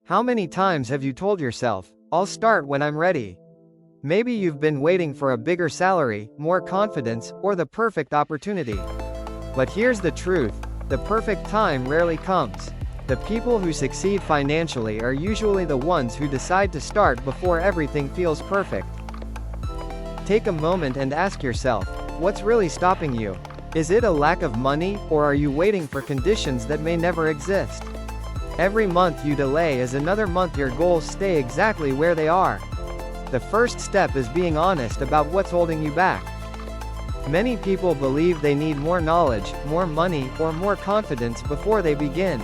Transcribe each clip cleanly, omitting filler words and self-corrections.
How many times have you told yourself, "I'll start when I'm ready"? Maybe you've been waiting for a bigger salary, more confidence, or the perfect opportunity. But here's the truth: the perfect time rarely comes. The people who succeed financially are usually the ones who decide to start before everything feels perfect. Take a moment and ask yourself, what's really stopping you? Is it a lack of money, or are you waiting for conditions that may never exist? Every month you delay is another month your goals stay exactly where they are. The first step is being honest about what's holding you back. Many people believe they need more knowledge, more money, or more confidence before they begin.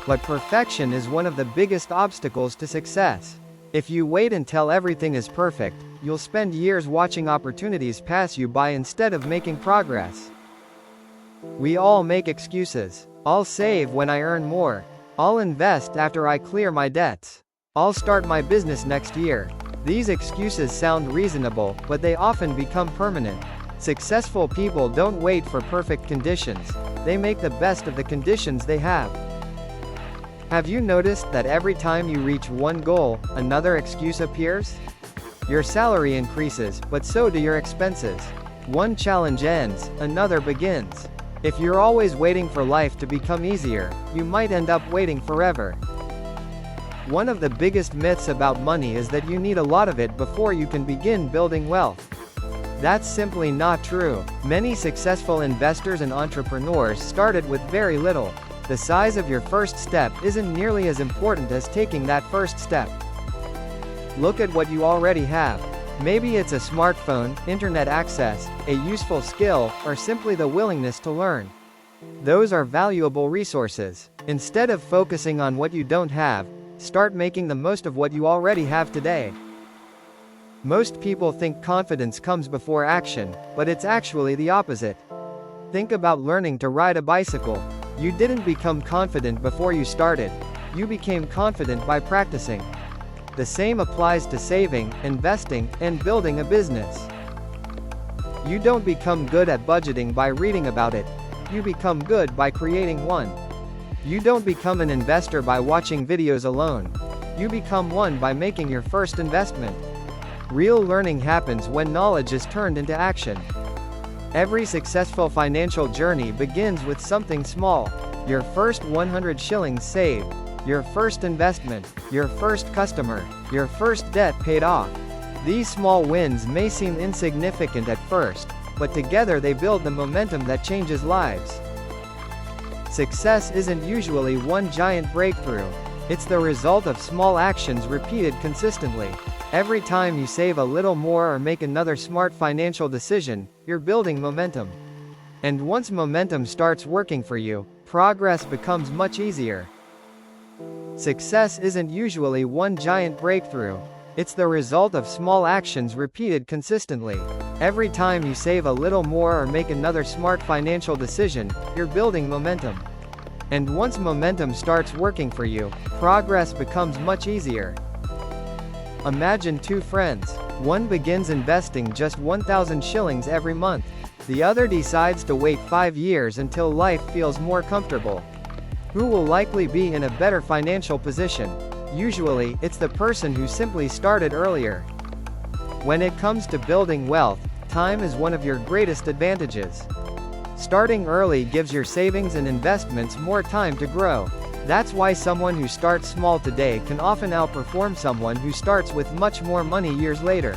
But perfection is one of the biggest obstacles to success. If you wait until everything is perfect, you'll spend years watching opportunities pass you by instead of making progress. We all make excuses. I'll save when I earn more. I'll invest after I clear my debts. I'll start my business next year. These excuses sound reasonable, but they often become permanent. Successful people don't wait for perfect conditions. They make the best of the conditions they have. Have you noticed that every time you reach one goal, another excuse appears? Your salary increases, but so do your expenses. One challenge ends, another begins. If you're always waiting for life to become easier, you might end up waiting forever. One of the biggest myths about money is that you need a lot of it before you can begin building wealth. That's simply not true. Many successful investors and entrepreneurs started with very little. The size of your first step isn't nearly as important as taking that first step. Look at what you already have. Maybe it's a smartphone, internet access, a useful skill, or simply the willingness to learn. Those are valuable resources. Instead of focusing on what you don't have, start making the most of what you already have today. Most people think confidence comes before action, but it's actually the opposite. Think about learning to ride a bicycle. You didn't become confident before you started. You became confident by practicing. The same applies to saving, investing, and building a business. You don't become good at budgeting by reading about it. You become good by creating one. You don't become an investor by watching videos alone. You become one by making your first investment. Real learning happens when knowledge is turned into action. Every successful financial journey begins with something small. Your first 100 shillings saved. Your first investment. Your first customer. Your first debt paid off. These small wins may seem insignificant at first, but together they build the momentum that changes lives. Success isn't usually one giant breakthrough. It's the result of small actions repeated consistently. Every time you save a little more or make another smart financial decision, you're building momentum. And once momentum starts working for you, progress becomes much easier. Success isn't usually one giant breakthrough. It's the result of small actions repeated consistently. Every time you save a little more or make another smart financial decision, you're building momentum. And once momentum starts working for you, progress becomes much easier. Imagine two friends. One begins investing just 1,000 shillings every month. The other decides to wait 5 years until life feels more comfortable. Who will likely be in a better financial position? Usually, it's the person who simply started earlier. When it comes to building wealth, time is one of your greatest advantages. Starting early gives your savings and investments more time to grow. That's why someone who starts small today can often outperform someone who starts with much more money years later.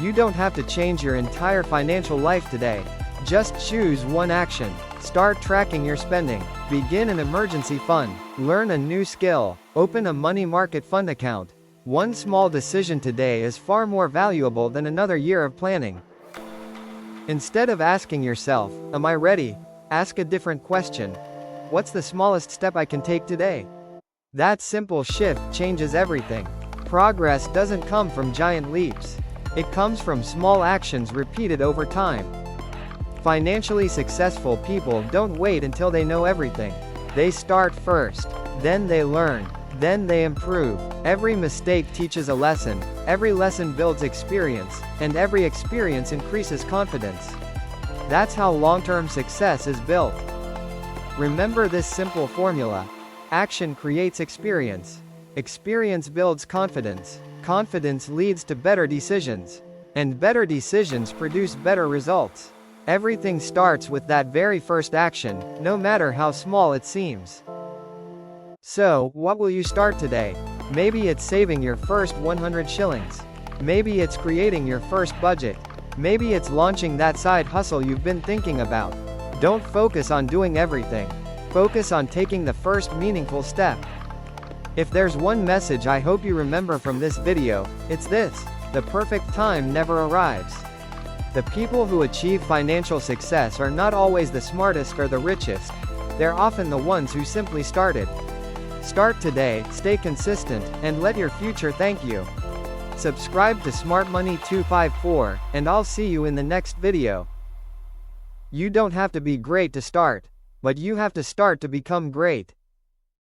You don't have to change your entire financial life today. Just choose one action. Start tracking your spending. Begin an emergency fund. Learn a new skill. Open a money market fund account. One small decision today is far more valuable than another year of planning. Instead of asking yourself, "Am I ready?" ask a different question. What's the smallest step I can take today? That simple shift changes everything. Progress doesn't come from giant leaps. It comes from small actions repeated over time. Financially successful people don't wait until they know everything. They start first. Then they learn. Then they improve. Every mistake teaches a lesson. Every lesson builds experience. And every experience increases confidence. That's how long-term success is built. Remember this simple formula. Action creates experience. Experience builds confidence. Confidence leads to better decisions. And better decisions produce better results. Everything starts with that very first action, no matter how small it seems. So, what will you start today? Maybe it's saving your first 100 shillings. Maybe it's creating your first budget. Maybe it's launching that side hustle you've been thinking about. Don't focus on doing everything. Focus on taking the first meaningful step. If there's one message I hope you remember from this video, it's this: the perfect time never arrives. The people who achieve financial success are not always the smartest or the richest. They're often the ones who simply started. Start today, stay consistent, and let your future thank you. Subscribe to SmartMoney254, and I'll see you in the next video. You don't have to be great to start, but you have to start to become great.